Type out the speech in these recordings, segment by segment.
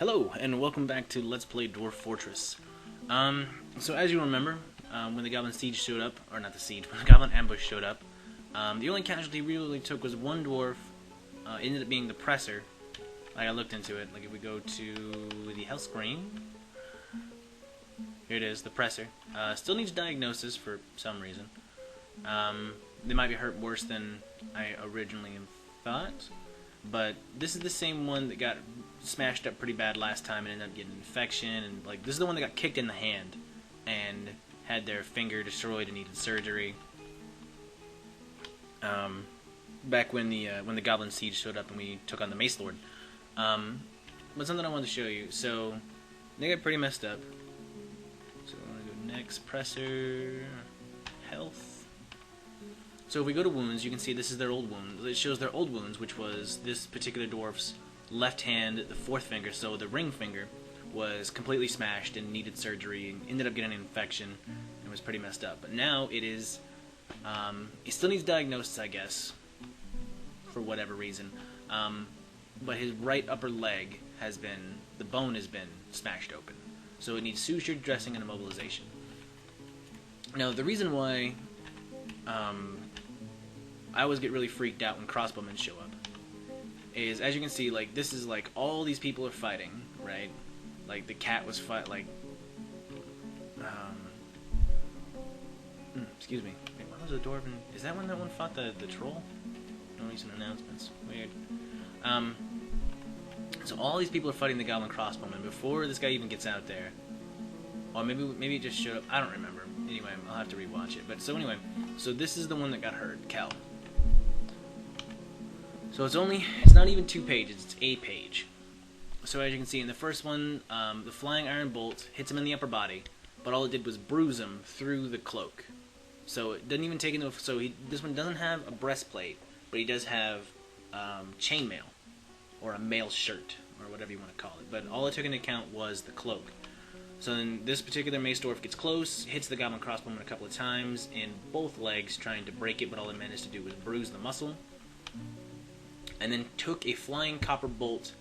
Hello, and welcome back to Let's Play Dwarf Fortress. So as you remember, when the Goblin Siege showed up, or not the Siege, when the Goblin Ambush showed up, the only casualty we really took was one Dwarf. It ended up being the Presser. Like, I looked into it. Like, if we go to the health screen, here it is, the Presser. Still needs diagnosis for some reason. They might be hurt worse than I originally thought. But this is the same one that got smashed up pretty bad last time and ended up getting an infection, and like this is the one that got kicked in the hand and had their finger destroyed and needed surgery. Back when the Goblin Siege showed up and we took on the Mace Lord. But something I wanted to show you. So they got pretty messed up. So I want to go next, Presser, health. So if we go to wounds, you can see this is their old wound. It shows their old wounds, which was this particular dwarf's left hand, the fourth finger, so the ring finger, was completely smashed and needed surgery and ended up getting an infection and was pretty messed up. But now it is, he still needs diagnosis, I guess, for whatever reason. But his right upper leg has been, the bone has been smashed open. So it needs suture, dressing, and immobilization. Now the reason why I always get really freaked out when crossbowmen show up is, as you can see, like, this is like all these people are fighting, right? Like the cat was excuse me. Wait, what was the dwarven? Is that when that one fought the troll? No recent announcements. Weird. So all these people are fighting the goblin crossbowmen before this guy even gets out there. Or maybe it just showed up. I don't remember. Anyway, I'll have to rewatch it. But so anyway, so this is the one that got hurt, Kel. So it's not even 2 pages, it's a page. So as you can see in the first one, the flying iron bolt hits him in the upper body, but all it did was bruise him through the cloak. So it doesn't even take into, this one doesn't have a breastplate, but he does have chainmail, or a mail shirt, or whatever you want to call it. But all it took into account was the cloak. So then this particular Mace Dwarf gets close, hits the Goblin Crossbowman a couple of times in both legs, trying to break it, but all it managed to do was bruise the muscle. And then took a flying copper bolt,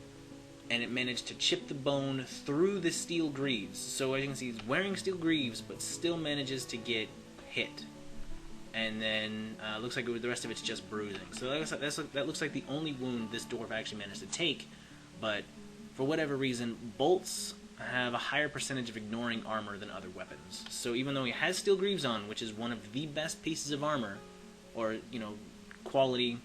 and it managed to chip the bone through the steel greaves. So as you can see, he's wearing steel greaves, but still manages to get hit. And then looks like the rest of it's just bruising. So that looks like the only wound this dwarf actually managed to take. But for whatever reason, bolts have a higher percentage of ignoring armor than other weapons. So even though he has steel greaves on, which is one of the best pieces of armor, or quality,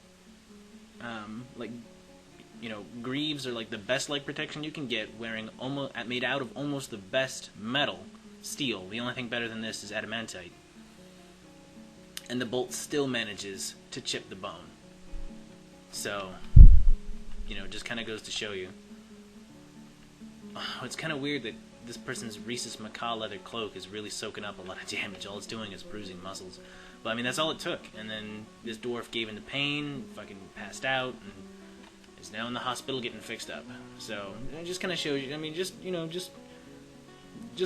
greaves are like the best leg protection you can get, made out of almost the best metal, steel. The only thing better than this is adamantite. And the bolt still manages to chip the bone. So, just kind of goes to show you. It's kind of weird that this person's Rhesus Macaw leather cloak is really soaking up a lot of damage. All it's doing is bruising muscles. But I mean, that's all it took. And then this dwarf gave into pain, fucking passed out, and is now in the hospital getting fixed up. So it just kind of shows you. I mean, just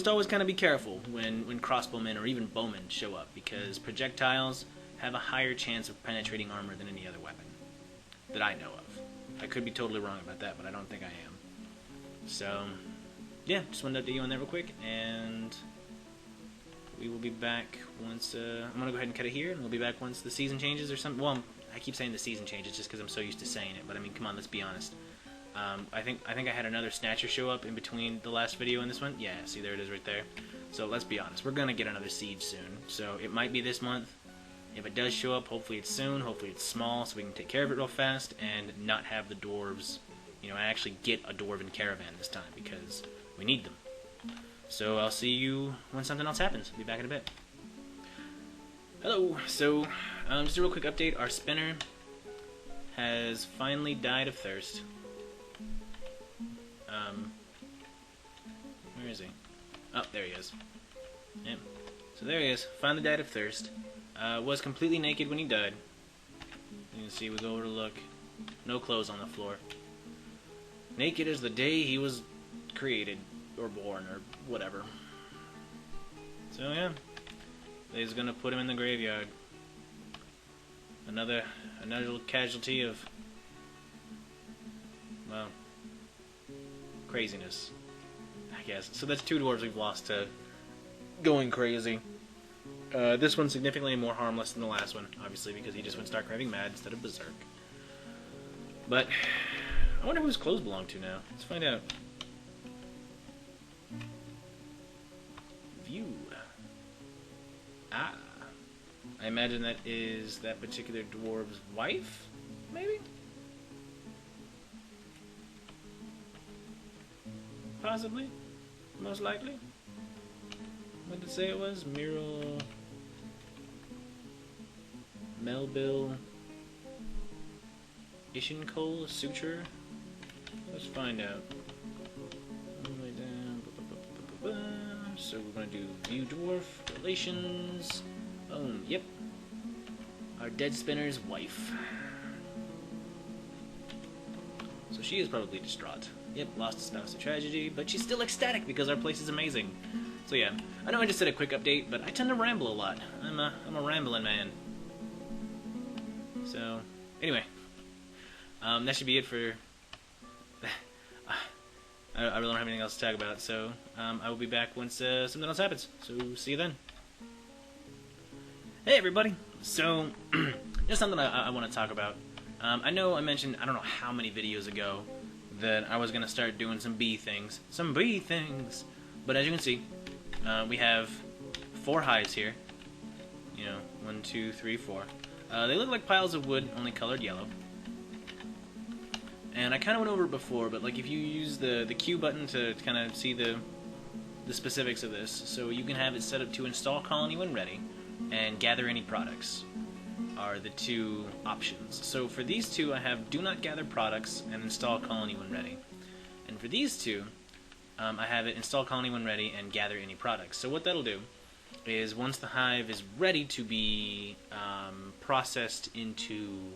always kind of be careful when crossbowmen or even bowmen show up, because projectiles have a higher chance of penetrating armor than any other weapon that I know of. I could be totally wrong about that, but I don't think I am. So, yeah, just wanted to update you on that real quick, and we will be back once, I'm going to go ahead and cut it here, and we'll be back once the season changes or something. Well, I keep saying the season changes just because I'm so used to saying it, but I mean, come on, let's be honest. I think I had another Snatcher show up in between the last video and this one. Yeah, see, there it is right there. So let's be honest, we're going to get another Siege soon. So it might be this month. If it does show up, hopefully it's soon, hopefully it's small, so we can take care of it real fast, and not have the dwarves, actually get a dwarven caravan this time, because we need them. So I'll see you when something else happens. I'll be back in a bit. Hello! So, just a real quick update. Our spinner has finally died of thirst. Where is he? Oh, there he is. Yep. So there he is. Finally died of thirst. Was completely naked when he died. You can see, we go over to look. No clothes on the floor. Naked as the day he was created, or born, or whatever. So yeah, they're gonna put him in the graveyard. Another casualty of, well, craziness, I guess. So that's 2 dwarves we've lost to going crazy. This one's significantly more harmless than the last one, obviously, because he just went Starcraving mad instead of Berserk. But I wonder who his clothes belong to now. Let's find out. View. Ah. I imagine that is that particular dwarf's wife, maybe? Possibly? Most likely? What did it say it was? Mural... Melville... Ishinkol Suture? Let's find out. All the way down. So we're going to do view dwarf, relations... Yep. Our dead spinner's wife. So she is probably distraught. Yep, lost a spouse to tragedy, but she's still ecstatic because our place is amazing. So yeah, I know I just said a quick update, but I tend to ramble a lot. I'm a rambling man. So, anyway. That should be it for... I really don't have anything else to talk about, so I will be back once something else happens. So, see you then. Hey everybody! So, just something I want to talk about. I know I mentioned, I don't know how many videos ago, that I was going to start doing some bee things. Some bee things! But as you can see, we have 4 hives here. You know, 1, 2, 3, 4. They look like piles of wood, only colored yellow. And I kind of went over it before, but like if you use the Q button to kind of see the specifics of this, so you can have it set up to install colony when ready, and gather any products are the 2 options. So for these 2 I have do not gather products and install colony when ready. And for these 2 I have it install colony when ready and gather any products. So what that'll do is once the hive is ready to be processed into,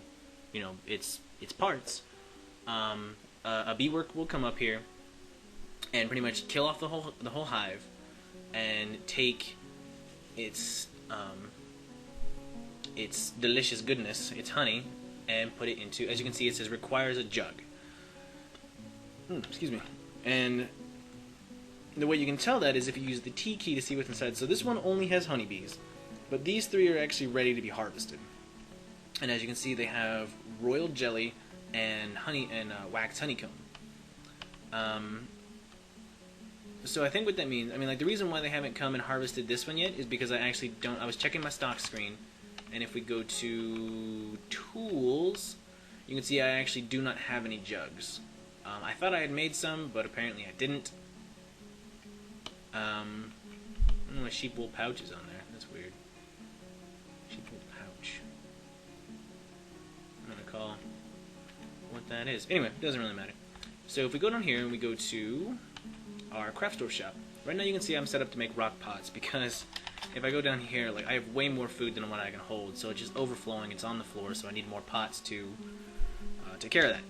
you know, its parts, a bee worker will come up here and pretty much kill off the whole hive and take its delicious goodness, its honey, and put it into, as you can see, it says requires a jug. Excuse me. And the way you can tell that is if you use the T key to see what's inside. So this one only has honeybees, but these 3 are actually ready to be harvested. And as you can see, they have royal jelly and honey and waxed honeycomb. So I think what that means, I mean, like the reason why they haven't come and harvested this one yet is because I actually don't. I was checking my stock screen, and if we go to tools, you can see I actually do not have any jugs. I thought I had made some, but apparently I didn't. I don't know why sheep wool pouch is on there. That's weird. Sheep wool pouch. I'm gonna call what that is. Anyway, it doesn't really matter. So if we go down here and we go to our craft store shop, right now you can see I'm set up to make rock pots because if I go down here, like I have way more food than what I can hold, so it's just overflowing. It's on the floor, so I need more pots to take care of that.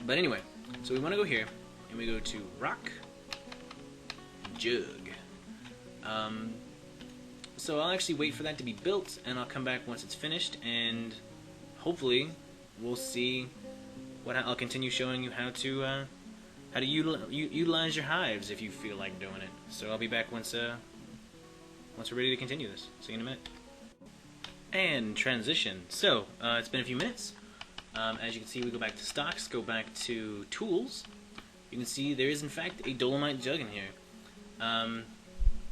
But anyway, so we want to go here and we go to rock jug. So I'll actually wait for that to be built, and I'll come back once it's finished, and hopefully we'll see what I'll continue showing you how to utilize your hives if you feel like doing it. So I'll be back once we're ready to continue this. See you in a minute. And transition. So it's been a few minutes. As you can see, we go back to stocks, go back to tools. You can see there is in fact a dolomite jug in here.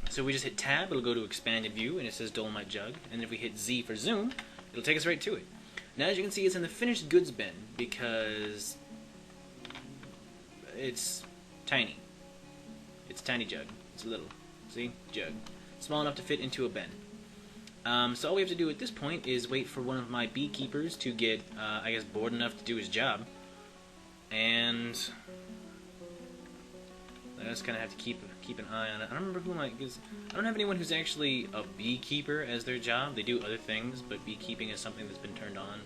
So we just hit tab, it'll go to expanded view, and it says dolomite jug. And if we hit Z for zoom, it'll take us right to it. Now as you can see, it's in the finished goods bin because it's tiny. It's a tiny jug. It's little. See? Jug. Small enough to fit into a bin. So all we have to do at this point is wait for one of my beekeepers to get, I guess, bored enough to do his job. And I just kind of have to keep an eye on it. I don't remember who because I don't have anyone who's actually a beekeeper as their job. They do other things, but beekeeping is something that's been turned on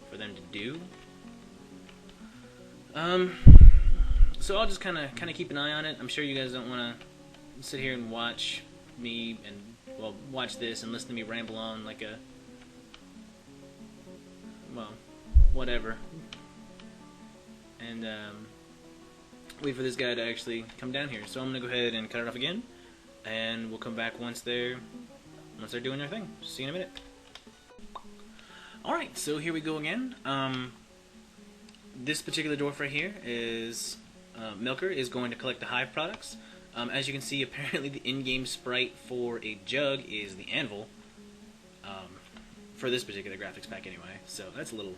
for them to do. So I'll just kind of keep an eye on it. I'm sure you guys don't want to sit here and watch me and watch this and listen to me ramble on like a whatever. And wait for this guy to actually come down here. So I'm gonna go ahead and cut it off again, and we'll come back once they're doing their thing. See you in a minute. Alright, so here we go again. This particular dwarf right here is Milker is going to collect the hive products. As you can see, apparently the in-game sprite for a jug is the anvil. For this particular graphics pack anyway, so that's a little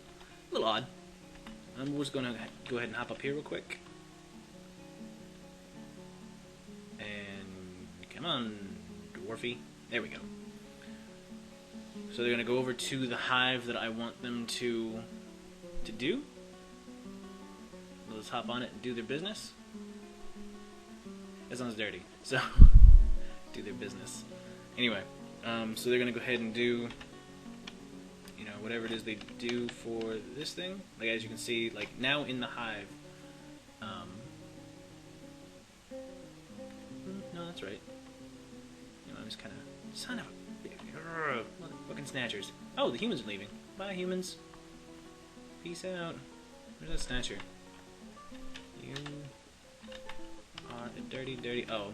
odd. I'm just going to go ahead and hop up here real quick. And come on, Dwarfy. There we go. So they're going to go over to the hive that I want them to do. Let's hop on it and do their business. That sounds dirty. So, do their business. Anyway, so they're going to go ahead and do, you know, whatever it is they do for this thing. Like, as you can see, like, now in the hive. No, that's right. You know, I'm just kind of, son of a motherfucking snatchers. Oh, the humans are leaving. Bye, humans. Peace out. Where's that snatcher? You are a dirty... Oh.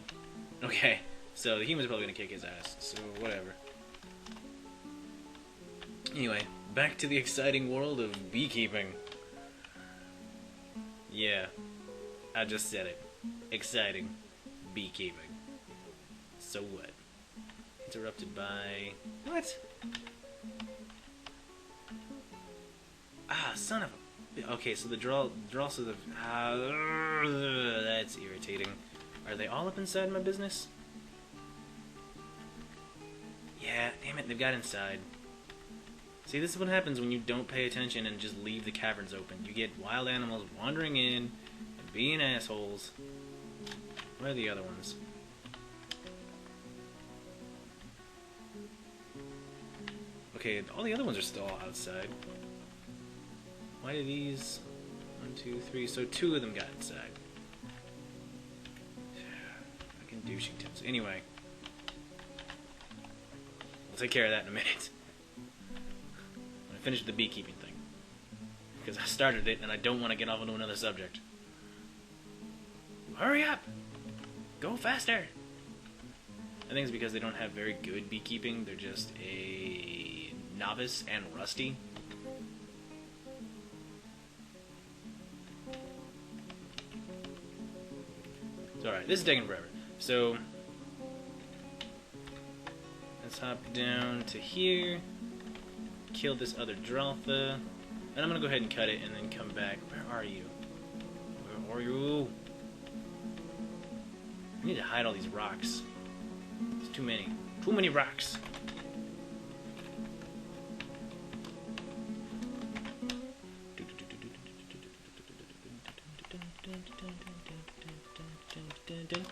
Okay. So the humans are probably going to kick his ass. So, whatever. Anyway, back to the exciting world of beekeeping. Yeah. I just said it. Exciting. Beekeeping. So what? Interrupted by... What? Ah, son of a... Okay, so the draw so the... that's irritating. Are they all up inside my business? Yeah, damn it, they've got inside. See, this is what happens when you don't pay attention and just leave the caverns open. You get wild animals wandering in and being assholes. Where are the other ones? Okay, all the other ones are still outside. Why do these... 1, 2, 3... So 2 of them got inside. Fucking douchingtons. Anyway. We'll take care of that in a minute. I'm gonna finish the beekeeping thing. Because I started it and I don't want to get off into another subject. Hurry up! Go faster! I think it's because they don't have very good beekeeping. They're just a novice and rusty. It's alright, this is taking forever. So, let's hop down to here, kill this other Draltha, and I'm gonna go ahead and cut it and then come back. Where are you? Where are you? I need to hide all these rocks. It's too many. Too many rocks.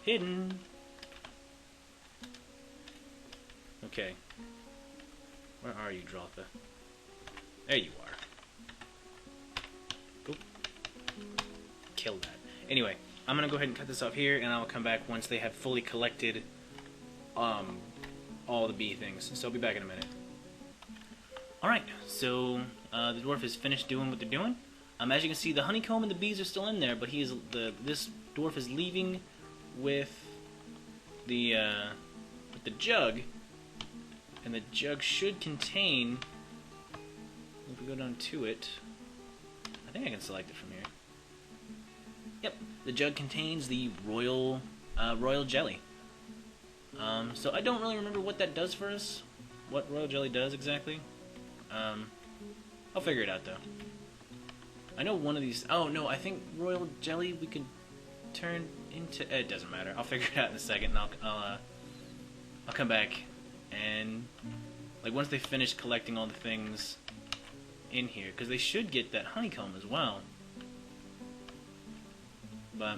Hidden. Okay. Where are you, Draltha? There you are. Go. Kill that. Anyway, I'm gonna go ahead and cut this off here, and I'll come back once they have fully collected all the bee things. So I'll be back in a minute. Alright, so the dwarf is finished doing what they're doing. As you can see, the honeycomb and the bees are still in there, but this dwarf is leaving with the jug, and the jug should contain. If we go down to it, I think I can select it from here. Yep, the jug contains the royal jelly. So I don't really remember what that does for us, what royal jelly does exactly. I'll figure it out though. I know one of these. Oh no, I think royal jelly we could turn into. It doesn't matter. I'll figure it out in a second, and I'll come back and like once they finish collecting all the things in here, because they should get that honeycomb as well. But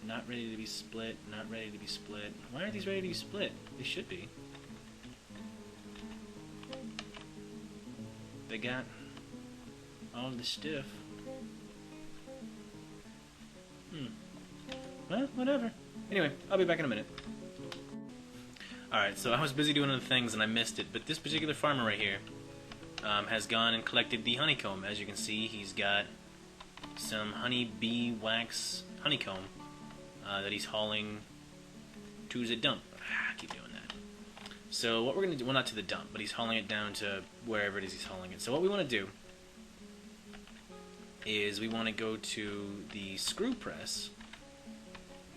not ready to be split. Not ready to be split. Why aren't these ready to be split? They should be. They got all the stuff. Well, whatever. Anyway, I'll be back in a minute. Alright, so I was busy doing other things and I missed it, but this particular farmer right here has gone and collected the honeycomb. As you can see, he's got some honey bee wax honeycomb that he's hauling to the dump. I keep doing that. So what we're going to do, well, not to the dump, but he's hauling it down to wherever it is he's hauling it. So what we want to do is we want to go to the screw press,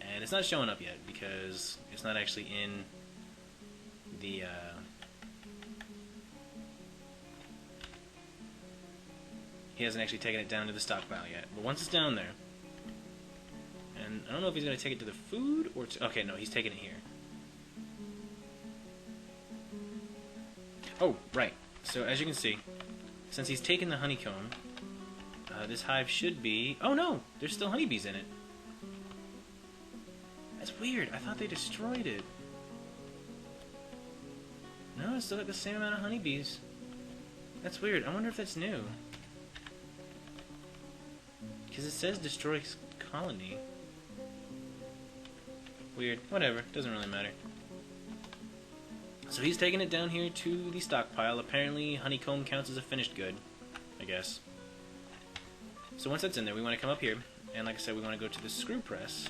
and it's not showing up yet because it's not actually in the he hasn't actually taken it down to the stockpile yet. But once it's down there, and I don't know if he's going to take it to the food or to, okay, no, he's taking it here. Oh, right. So as you can see, since he's taken the honeycomb, this hive should be... Oh no! There's still honeybees in it. That's weird. I thought they destroyed it. No, it's still got the same amount of honeybees. That's weird. I wonder if that's new. Because it says destroy colony. Weird. Whatever. Doesn't really matter. So he's taking it down here to the stockpile. Apparently honeycomb counts as a finished good, I guess. So once that's in there, we want to come up here, and like I said, we want to go to the screw press.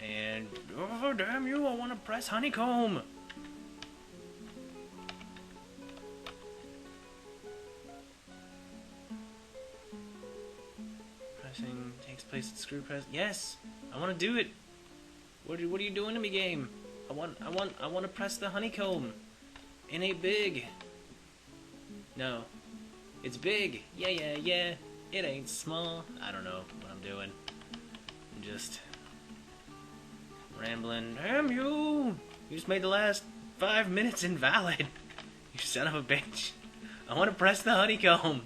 And, oh damn you, I want to press honeycomb! Pressing takes place at the screw press. Yes! I want to do it! What are you doing to me, game? I want to press the honeycomb. It ain't big. No. It's big. Yeah. It ain't small. I don't know what I'm doing. I'm just rambling. Damn you! You just made the last 5 minutes invalid. You son of a bitch. I want to press the honeycomb.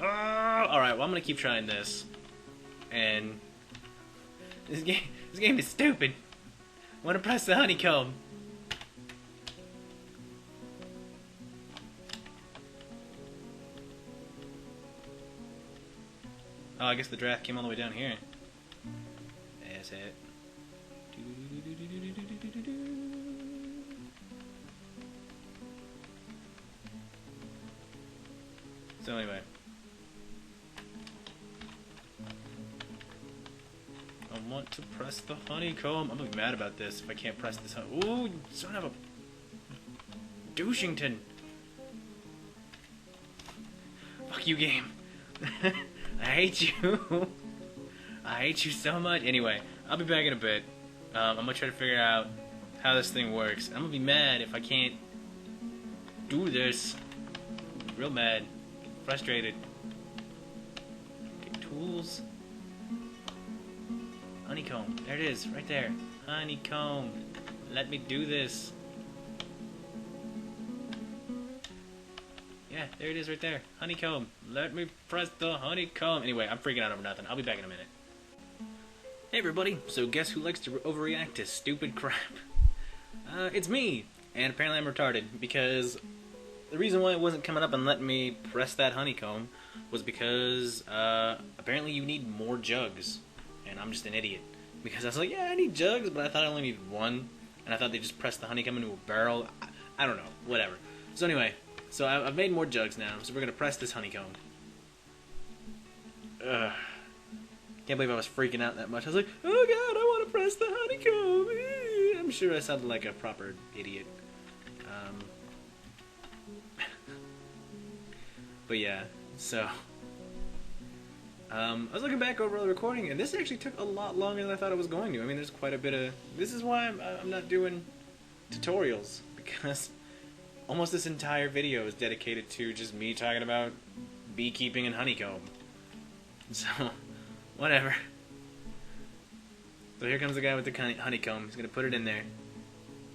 Alright, well I'm gonna keep trying this. And this game is stupid. I want to press the honeycomb. Oh, I guess the draft came all the way down here. That's it. So anyway. I want to press the honeycomb. I'm gonna be mad about this if I can't press this. Ooh, son of a douchington. Fuck you, game. I hate you. I hate you so much. Anyway, I'll be back in a bit. I'm gonna try to figure out how this thing works. I'm gonna be mad if I can't do this. Real mad. Frustrated. Okay, tools. Honeycomb. There it is, right there. Honeycomb. Let me do this. Yeah, there it is right there. Honeycomb. Let me press the honeycomb. Anyway, I'm freaking out over nothing. I'll be back in a minute. Hey everybody. So guess who likes to overreact to stupid crap? It's me. And apparently I'm retarded because the reason why it wasn't coming up and letting me press that honeycomb was because apparently you need more jugs. And I'm just an idiot. Because I was like, yeah, I need jugs, but I thought I only needed one. And I thought they just pressed the honeycomb into a barrel. I don't know. Whatever. So anyway, so I've made more jugs now. So we're going to press this honeycomb. Ugh. Can't believe I was freaking out that much. I was like, oh god, I want to press the honeycomb. I'm sure I sounded like a proper idiot. But yeah, so... I was looking back over the recording, and this actually took a lot longer than I thought it was going to. I mean, there's quite a bit of... This is why I'm not doing tutorials, because almost this entire video is dedicated to just me talking about beekeeping and honeycomb. So, whatever. So here comes the guy with the honeycomb. He's going to put it in there,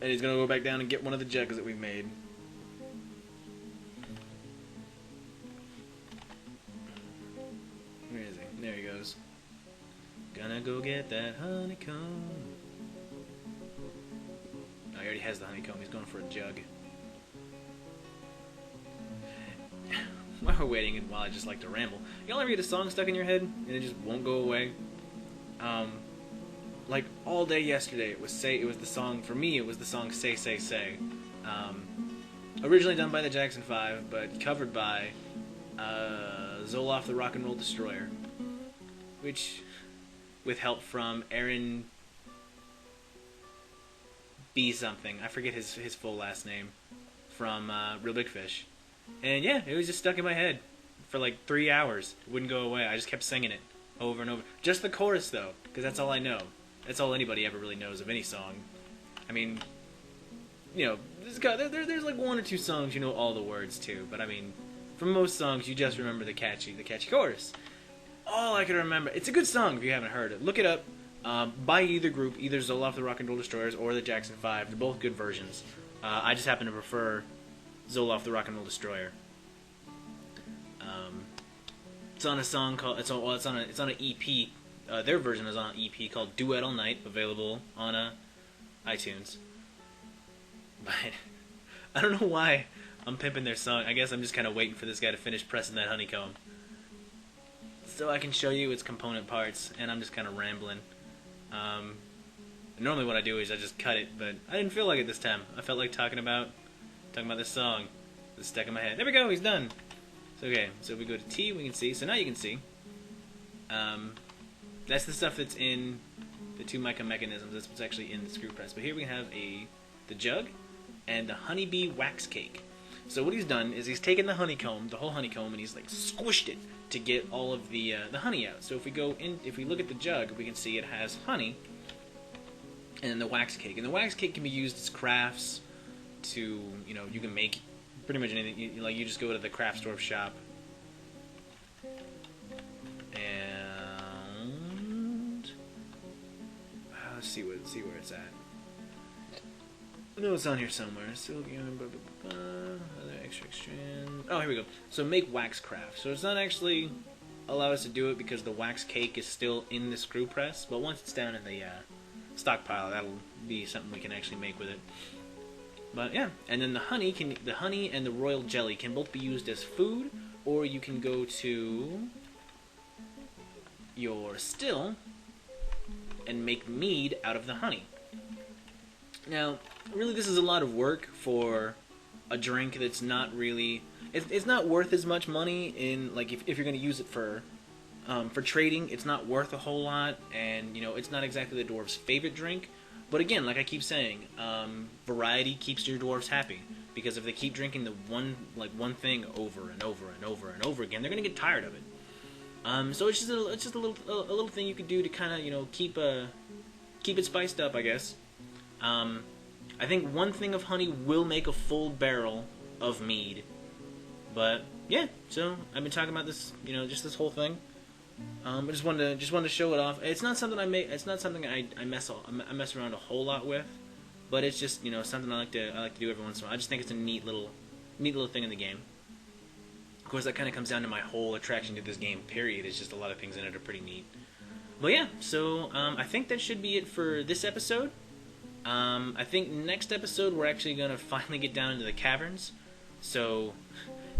and he's going to go back down and get one of the jugs that we've made. Where is he? There he goes. Gonna go get that honeycomb. Oh, he already has the honeycomb. He's going for a jug. While we're waiting, and while I just like to ramble, y'all ever get a song stuck in your head and it just won't go away? Like all day yesterday, it was the song for me. It was the song "Say Say Say," originally done by the Jackson 5, but covered by Zoloff the Rock and Roll Destroyer, which, with help from Aaron B something, I forget his full last name, from Real Big Fish. And yeah, it was just stuck in my head for like 3 hours. It wouldn't go away. I just kept singing it over and over. Just the chorus though, because that's all I know. That's all anybody ever really knows of any song. I mean, you know, there's like 1 or 2 songs you know all the words to, but I mean, for most songs you just remember the catchy chorus. All I can remember. It's a good song if you haven't heard it. Look it up. By either group, either Zoloff the Rock and Roll Destroyers or the Jackson 5. They're both good versions. I just happen to prefer Zoloff the Rock and Roll Destroyer. It's on a song called it's on an EP. Their version is on an EP called Duet All Night, available on iTunes. But I don't know why I'm pimping their song. I guess I'm just kind of waiting for this guy to finish pressing that honeycomb so I can show you its component parts, and I'm just kind of rambling. Normally what I do is I just cut it, but I didn't feel like it this time. I felt like talking about this song. It's stuck in my head. There we go, he's done. So, okay, so if we go to T, we can see. So now you can see. That's the stuff that's in the 2 mica mechanisms. That's what's actually in the screw press. But here we have the jug and the honeybee wax cake. So what he's done is he's taken the honeycomb, the whole honeycomb, and he's like squished it to get all of the honey out. So if we look at the jug, we can see it has honey and then the wax cake. And the wax cake can be used as crafts to, you know, you can make pretty much anything. You just go to the craft store shop and let's see where it's at. I know it's on here somewhere. Other extract strand. Oh, here we go. So make wax craft. So it's not actually allow us to do it because the wax cake is still in the screw press. But once it's down in the stockpile, that'll be something we can actually make with it. But yeah, and then the honey and the royal jelly can both be used as food, or you can go to your still and make mead out of the honey. Now, really, this is a lot of work for a drink that's not really. It's not worth as much money in like if you're going to use it for trading. It's not worth a whole lot, and you know it's not exactly the dwarf's favorite drink. But again, like I keep saying, variety keeps your dwarves happy, because if they keep drinking the one thing over and over and over and over again, they're gonna get tired of it. So it's just a little thing you can do to kind of keep it spiced up, I guess. I think 1 thing of honey will make a full barrel of mead. But yeah, so I've been talking about this, just this whole thing. I just wanted to show it off. It's not something I make. It's not something I mess around a whole lot with, but it's just something I like to do every once in a while. I just think it's a neat little thing in the game. Of course, that kind of comes down to my whole attraction to this game. Period. It's just a lot of things in it are pretty neat. But yeah, so I think that should be it for this episode. I think next episode we're actually gonna finally get down into the caverns. So.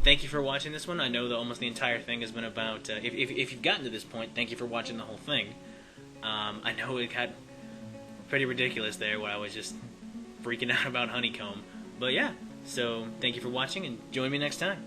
Thank you for watching this one. I know that almost the entire thing has been about... if you've gotten to this point, thank you for watching the whole thing. I know it got pretty ridiculous there where I was just freaking out about honeycomb. But yeah, so thank you for watching and join me next time.